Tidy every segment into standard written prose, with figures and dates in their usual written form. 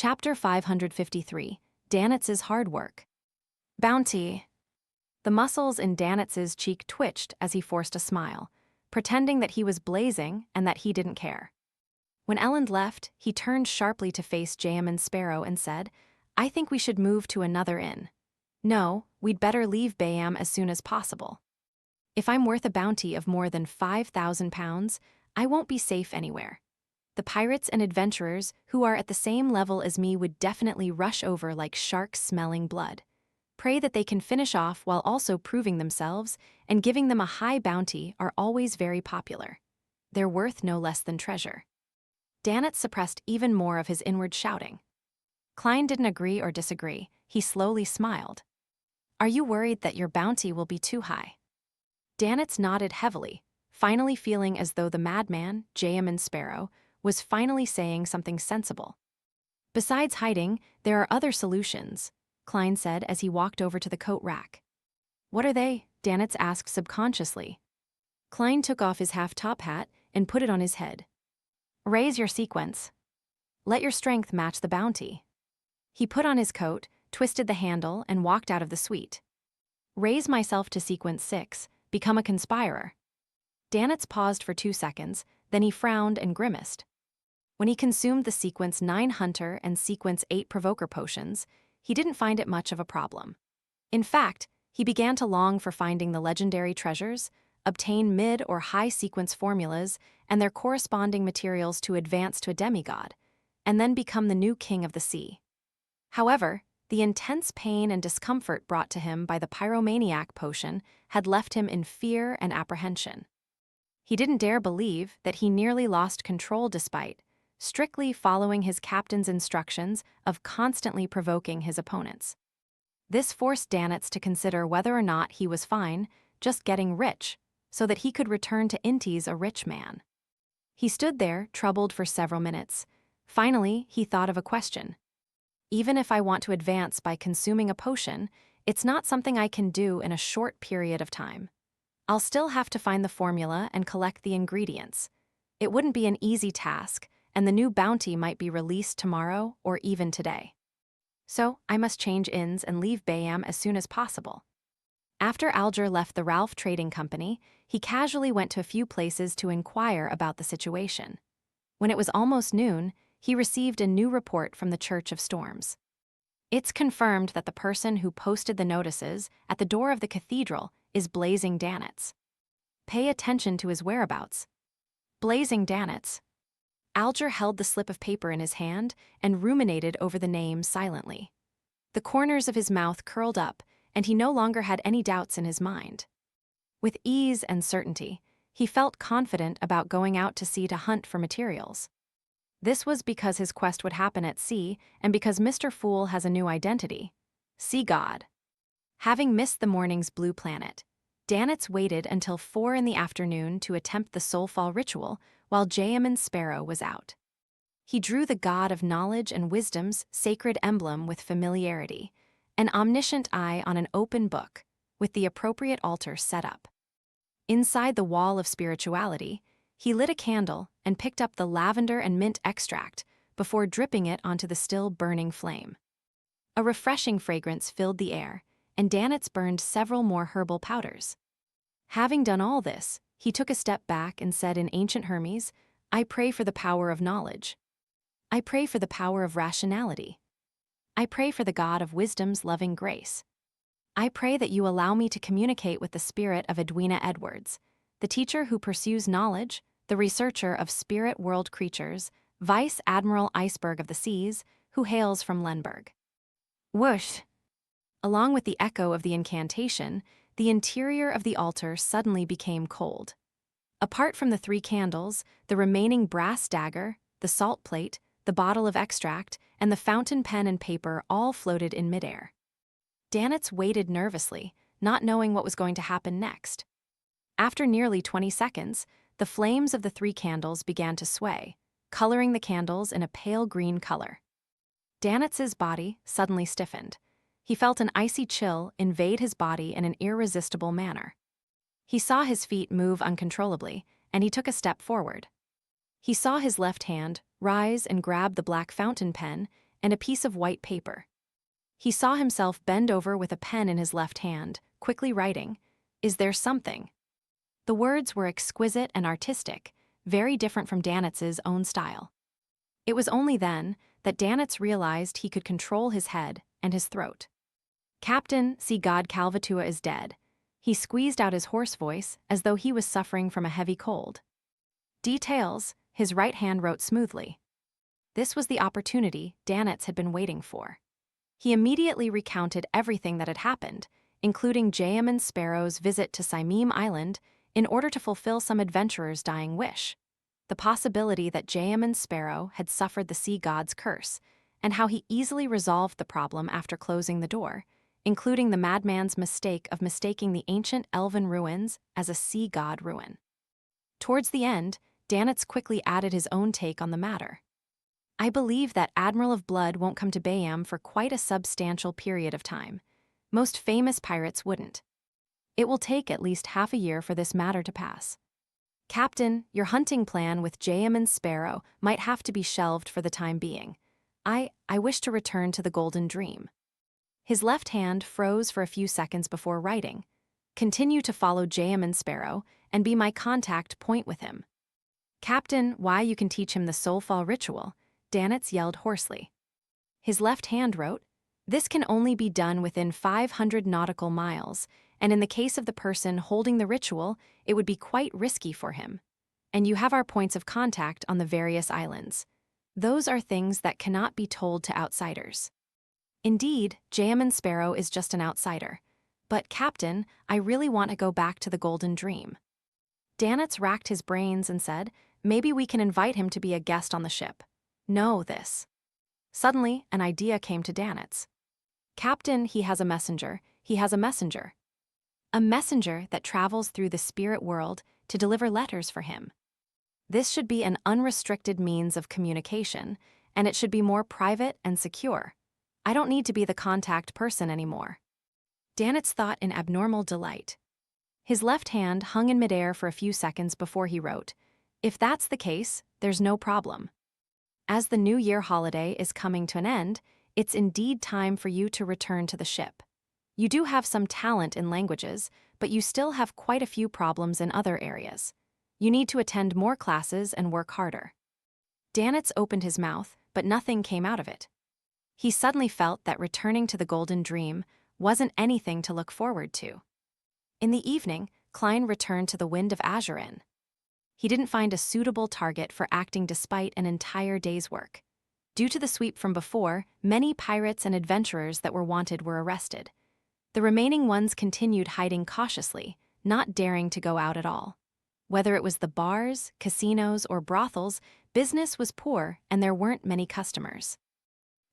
Chapter 553, Danitz's Hard Work. Bounty. The muscles in Danitz's cheek twitched as he forced a smile, pretending that he was blazing and that he didn't care. When Elend left, he turned sharply to face Jayaman Sparrow and said, "I think we should move to another inn. No, we'd better leave Bayam as soon as possible. If I'm worth a bounty of more than 5,000 pounds, I won't be safe anywhere. The pirates and adventurers who are at the same level as me would definitely rush over like sharks smelling blood. Pray that they can finish off while also proving themselves, and giving them a high bounty are always very popular. They're worth no less than treasure." Danitz suppressed even more of his inward shouting. Klein didn't agree or disagree. He slowly smiled. "Are you worried that your bounty will be too high?" Danitz nodded heavily, finally feeling as though the madman, Jayaman Sparrow, was finally saying something sensible. "Besides hiding, there are other solutions," Klein said as he walked over to the coat rack. "What are they?" Danitz asked subconsciously. Klein took off his half-top hat and put it on his head. "Raise your sequence. Let your strength match the bounty." He put on his coat, twisted the handle, and walked out of the suite. "Raise myself to sequence 6, become a conspirer." Danitz paused for 2 seconds, then he frowned and grimaced. When he consumed the sequence 9 Hunter and sequence 8 Provoker potions, he didn't find it much of a problem. In fact, he began to long for finding the legendary treasures, obtain mid or high sequence formulas and their corresponding materials to advance to a demigod, and then become the new king of the sea. However, the intense pain and discomfort brought to him by the pyromaniac potion had left him in fear and apprehension. He didn't dare believe that he nearly lost control despite strictly following his captain's instructions of constantly provoking his opponents. This forced Danitz to consider whether or not he was fine just getting rich, so that he could return to Intis a rich man. He stood there, troubled for several minutes. Finally, he thought of a question. Even if I want to advance by consuming a potion, it's not something I can do in a short period of time. I'll still have to find the formula and collect the ingredients. It wouldn't be an easy task, and the new bounty might be released tomorrow or even today. So, I must change inns and leave Bayam as soon as possible. After Alger left the Ralph Trading Company, he casually went to a few places to inquire about the situation. When it was almost noon, he received a new report from the Church of Storms. It's confirmed that the person who posted the notices at the door of the cathedral is Blazing Danitz. Pay attention to his whereabouts. Blazing Danitz. Alger held the slip of paper in his hand and ruminated over the name silently. The corners of his mouth curled up, and he no longer had any doubts in his mind. With ease and certainty, he felt confident about going out to sea to hunt for materials. This was because his quest would happen at sea and because Mr. Fool has a new identity: Sea God. Having missed the morning's blue planet, Danitz waited until 4 in the afternoon to attempt the soulfall ritual while Jayaman Sparrow was out. He drew the god of knowledge and wisdom's sacred emblem with familiarity, an omniscient eye on an open book, with the appropriate altar set up. Inside the wall of spirituality, he lit a candle and picked up the lavender and mint extract before dripping it onto the still burning flame. A refreshing fragrance filled the air, and Danitz burned several more herbal powders. Having done all this, he took a step back and said in ancient Hermes, "I pray for the power of knowledge. I pray for the power of rationality. I pray for the God of wisdom's loving grace. I pray that you allow me to communicate with the spirit of Edwina Edwards, the teacher who pursues knowledge, the researcher of spirit world creatures, Vice Admiral Iceberg of the Seas, who hails from Lenberg." Whoosh! Along with the echo of the incantation, the interior of the altar suddenly became cold. Apart from the 3 candles, the remaining brass dagger, the salt plate, the bottle of extract, and the fountain pen and paper all floated in midair. Danitz waited nervously, not knowing what was going to happen next. After nearly 20 seconds, the flames of the 3 candles began to sway, coloring the candles in a pale green color. Danitz's body suddenly stiffened. He felt an icy chill invade his body in an irresistible manner. He saw his feet move uncontrollably, and he took a step forward. He saw his left hand rise and grab the black fountain pen and a piece of white paper. He saw himself bend over with a pen in his left hand, quickly writing, "Is there something?" The words were exquisite and artistic, very different from Danitz's own style. It was only then that Danitz realized he could control his head and his throat. "Captain, see God Calvatua is dead." He squeezed out his hoarse voice as though he was suffering from a heavy cold. "Details," his right hand wrote smoothly. This was the opportunity Danitz had been waiting for. He immediately recounted everything that had happened, including Jayaman Sparrow's visit to Saimim Island in order to fulfill some adventurer's dying wish, the possibility that Jayaman Sparrow had suffered the sea god's curse, and how he easily resolved the problem after closing the door, including the madman's mistake of mistaking the ancient elven ruins as a sea god ruin. Towards the end, Danitz quickly added his own take on the matter. "I believe that Admiral of Blood won't come to Bayam for quite a substantial period of time. Most famous pirates wouldn't. It will take at least half a year for this matter to pass. Captain, your hunting plan with Jayaman Sparrow might have to be shelved for the time being. I wish to return to the Golden Dream." His left hand froze for a few seconds before writing, "Continue to follow Jayaman Sparrow and be my contact point with him." "Captain, why you can teach him the soulfall ritual," Danitz yelled hoarsely. His left hand wrote, "This can only be done within 500 nautical miles, and in the case of the person holding the ritual, it would be quite risky for him. And you have our points of contact on the various islands. Those are things that cannot be told to outsiders." Indeed, Jayaman Sparrow is just an outsider. "But, Captain, I really want to go back to the Golden Dream." Danitz racked his brains and said, "Maybe we can invite him to be a guest on the ship." "No, this." Suddenly, an idea came to Danitz. "Captain, he has a messenger. He has a messenger. A messenger that travels through the spirit world to deliver letters for him. This should be an unrestricted means of communication, and it should be more private and secure. I don't need to be the contact person anymore." Danitz thought in abnormal delight. His left hand hung in midair for a few seconds before he wrote, "If that's the case, there's no problem. As the New Year holiday is coming to an end, it's indeed time for you to return to the ship. You do have some talent in languages, but you still have quite a few problems in other areas. You need to attend more classes and work harder." Danitz opened his mouth, but nothing came out of it. He suddenly felt that returning to the Golden Dream wasn't anything to look forward to. In the evening, Klein returned to the Wind of Azurin. He didn't find a suitable target for acting despite an entire day's work. Due to the sweep from before, many pirates and adventurers that were wanted were arrested. The remaining ones continued hiding cautiously, not daring to go out at all. Whether it was the bars, casinos, or brothels, business was poor and there weren't many customers.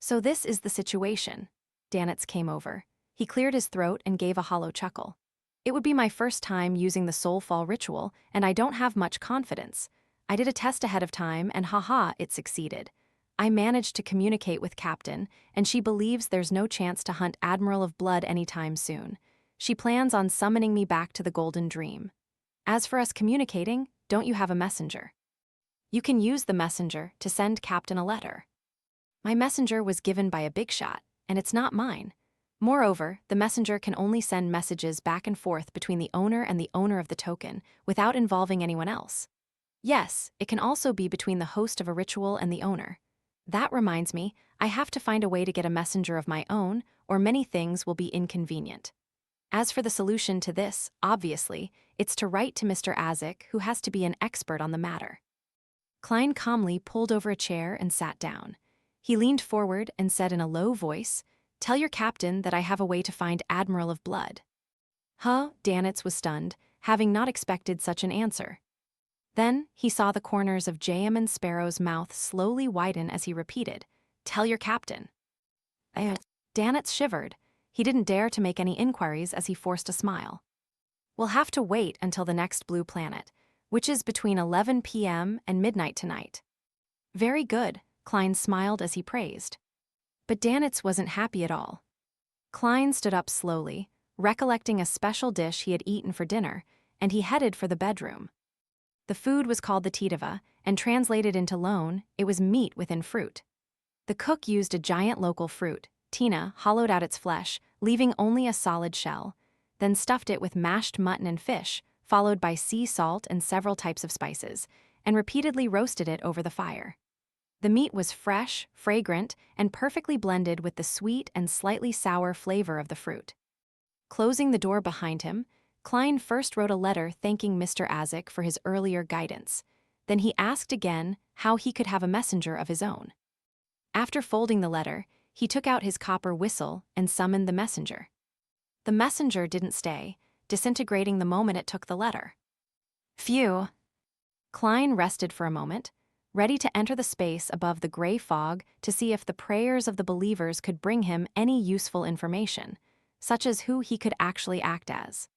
"So this is the situation." Danitz came over. He cleared his throat and gave a hollow chuckle. "It would be my first time using the soulfall ritual, and I don't have much confidence. I did a test ahead of time, and haha, it succeeded. I managed to communicate with Captain, and she believes there's no chance to hunt Admiral of Blood anytime soon. She plans on summoning me back to the Golden Dream. As for us communicating, don't you have a messenger? You can use the messenger to send Captain a letter." "My messenger was given by a big shot, and it's not mine. Moreover, the messenger can only send messages back and forth between the owner and the owner of the token without involving anyone else. Yes, it can also be between the host of a ritual and the owner. That reminds me, I have to find a way to get a messenger of my own, or many things will be inconvenient. As for the solution to this, obviously, it's to write to Mr. Azik, who has to be an expert on the matter." Klein calmly pulled over a chair and sat down. He leaned forward and said in a low voice, "Tell your captain that I have a way to find Admiral of Blood." Huh? Danitz was stunned, having not expected such an answer. Then he saw the corners of Jayaman Sparrow's mouth slowly widen as he repeated, "Tell your captain." Danitz shivered. He didn't dare to make any inquiries as he forced a smile. "We'll have to wait until the next blue planet, which is between 11 p.m. and midnight tonight." "Very good," Klein smiled as he praised. But Danitz wasn't happy at all. Klein stood up slowly, recollecting a special dish he had eaten for dinner, and he headed for the bedroom. The food was called the Titava, and translated into loan, it was meat within fruit. The cook used a giant local fruit, Tina, hollowed out its flesh, leaving only a solid shell, then stuffed it with mashed mutton and fish, followed by sea salt and several types of spices, and repeatedly roasted it over the fire. The meat was fresh, fragrant, and perfectly blended with the sweet and slightly sour flavor of the fruit. Closing the door behind him, Klein first wrote a letter thanking Mr. Azek for his earlier guidance. Then he asked again how he could have a messenger of his own. After folding the letter, he took out his copper whistle and summoned the messenger. The messenger didn't stay, disintegrating the moment it took the letter. Phew! Klein rested for a moment, ready to enter the space above the gray fog to see if the prayers of the believers could bring him any useful information, such as who he could actually act as.